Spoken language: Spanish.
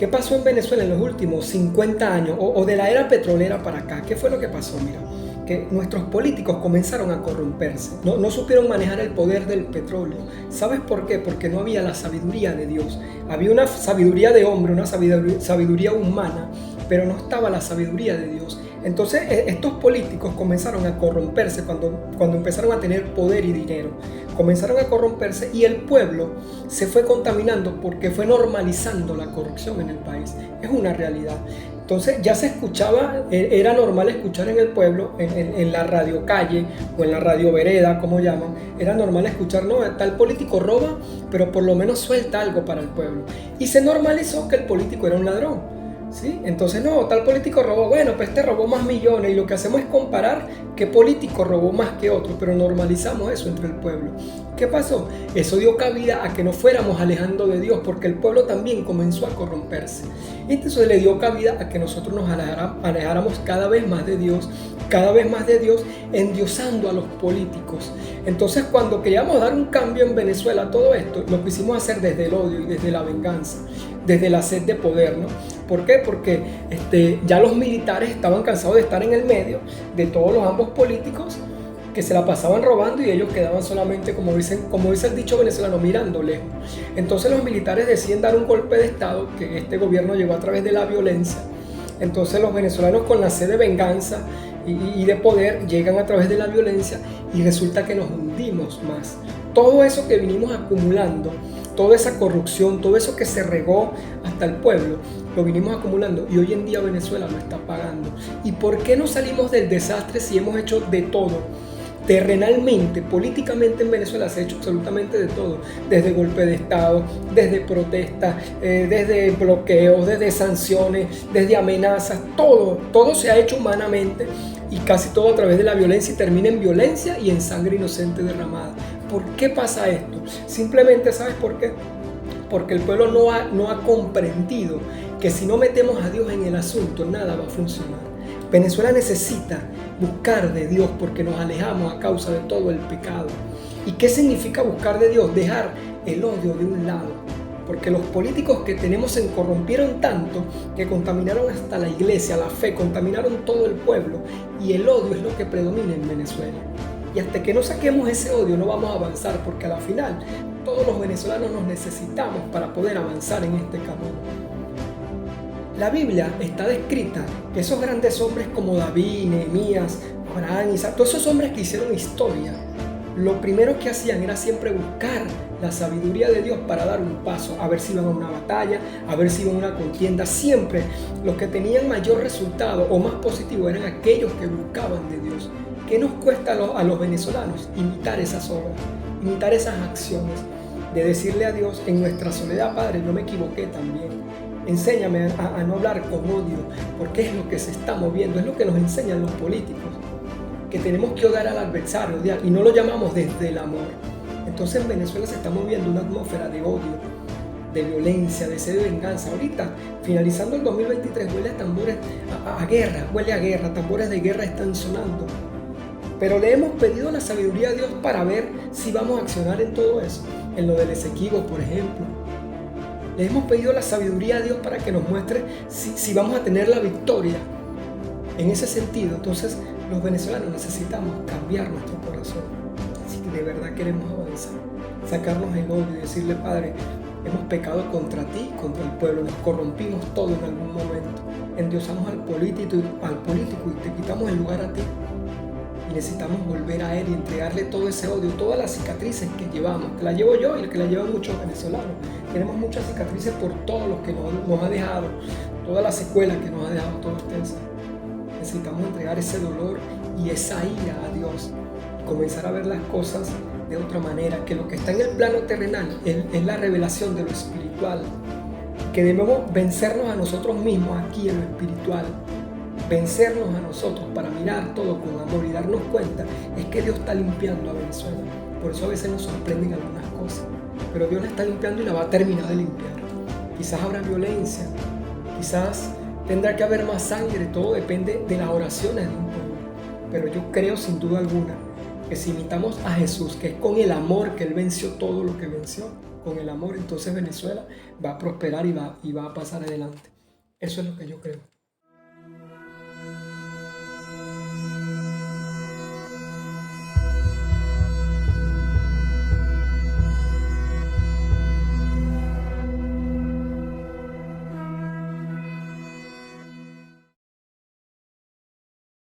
¿Qué pasó en Venezuela en los últimos 50 años o de la era petrolera para acá? ¿Qué fue lo que pasó? Mira, que nuestros políticos comenzaron a corromperse, no supieron manejar el poder del petróleo. ¿Sabes por qué? Porque no había la sabiduría de Dios. Había una sabiduría de hombre, una sabiduría humana, pero no estaba la sabiduría de Dios. Entonces estos políticos comenzaron a corromperse cuando empezaron a tener poder y dinero. Comenzaron a corromperse y el pueblo se fue contaminando porque fue normalizando la corrupción en el país. Es una realidad. Entonces ya se escuchaba, era normal escuchar en el pueblo, en la radio calle o en la radio vereda, como llaman, era normal escuchar, no, tal político roba, pero por lo menos suelta algo para el pueblo. Y se normalizó que el político era un ladrón. ¿Sí? Entonces no, tal político robó, bueno, pues este robó más millones y lo que hacemos es comparar qué político robó más que otro, pero normalizamos eso entre el pueblo. ¿Qué pasó? Eso dio cabida a que nos fuéramos alejando de Dios porque el pueblo también comenzó a corromperse. Y entonces le dio cabida a que nosotros nos alejáramos cada vez más de Dios, endiosando a los políticos. Entonces cuando queríamos dar un cambio en Venezuela, todo esto lo quisimos hacer desde el odio y desde la venganza, desde la sed de poder, ¿no? ¿Por qué? Porque ya los militares estaban cansados de estar en el medio de todos los ambos políticos que se la pasaban robando y ellos quedaban solamente, como dice el dicho venezolano, mirando lejos. Entonces los militares deciden dar un golpe de estado que este gobierno llevó a través de la violencia. Entonces los venezolanos con la sed de venganza y de poder llegan a través de la violencia y resulta que nos hundimos más. Todo eso que vinimos acumulando, toda esa corrupción, todo eso que se regó hasta el pueblo, lo vinimos acumulando y hoy en día Venezuela lo está pagando. ¿Y por qué no salimos del desastre si hemos hecho de todo? Terrenalmente, políticamente en Venezuela se ha hecho absolutamente de todo, desde golpe de estado, desde protestas, desde bloqueos, desde sanciones, desde amenazas, todo se ha hecho humanamente y casi todo a través de la violencia y termina en violencia y en sangre inocente derramada. ¿Por qué pasa esto? Simplemente, ¿sabes por qué? Porque el pueblo no ha comprendido que si no metemos a Dios en el asunto, nada va a funcionar. Venezuela necesita buscar de Dios porque nos alejamos a causa de todo el pecado. ¿Y qué significa buscar de Dios? Dejar el odio de un lado. Porque los políticos que tenemos se corrompieron tanto que contaminaron hasta la iglesia, la fe, contaminaron todo el pueblo. Y el odio es lo que predomina en Venezuela. Y hasta que no saquemos ese odio no vamos a avanzar porque a la final todos los venezolanos nos necesitamos para poder avanzar en este camino. La Biblia está descrita que esos grandes hombres como David, Nehemías, Abraham, Isaac, todos esos hombres que hicieron historia, lo primero que hacían era siempre buscar la sabiduría de Dios para dar un paso, a ver si iban a una batalla, a ver si iban a una contienda. Siempre los que tenían mayor resultado o más positivo eran aquellos que buscaban de Dios. ¿Qué nos cuesta a los venezolanos? Imitar esas obras, imitar esas acciones, de decirle a Dios en nuestra soledad, Padre, yo me equivoqué también. Enséñame a no hablar con odio, porque es lo que se está moviendo, es lo que nos enseñan los políticos, que tenemos que odiar al adversario, odiar, y no lo llamamos desde el amor. Entonces en Venezuela se está moviendo una atmósfera de odio, de violencia, de sed de venganza. Ahorita, finalizando el 2023, huele a tambores, a guerra, huele a guerra, tambores de guerra están sonando. Pero le hemos pedido la sabiduría a Dios para ver si vamos a accionar en todo eso, en lo del Esequibo, por ejemplo. Le hemos pedido la sabiduría a Dios para que nos muestre si vamos a tener la victoria en ese sentido. Entonces los venezolanos necesitamos cambiar nuestro corazón si de verdad queremos avanzar, sacarnos el odio y decirle, Padre, hemos pecado contra ti, contra el pueblo, nos corrompimos todo en algún momento, endiosamos al político y te quitamos el lugar a ti. Y necesitamos volver a Él y entregarle todo ese odio, todas las cicatrices que llevamos, que la llevo yo y que la llevan muchos venezolanos. Tenemos muchas cicatrices por todo lo que nos ha dejado, todas las secuelas que nos ha dejado todo extensa. Necesitamos entregar ese dolor y esa ira a Dios y comenzar a ver las cosas de otra manera, que lo que está en el plano terrenal es la revelación de lo espiritual, que debemos vencernos a nosotros mismos aquí en lo espiritual. Vencernos a nosotros para mirar todo con amor y darnos cuenta es que Dios está limpiando a Venezuela. Por eso a veces nos sorprenden algunas cosas, pero Dios la está limpiando y la va a terminar de limpiar. Quizás habrá violencia, quizás tendrá que haber más sangre, todo depende de las oraciones de un pueblo. Pero yo creo sin duda alguna que si imitamos a Jesús, que es con el amor que Él venció todo lo que venció, con el amor, entonces Venezuela va a prosperar y va a pasar adelante. Eso es lo que yo creo.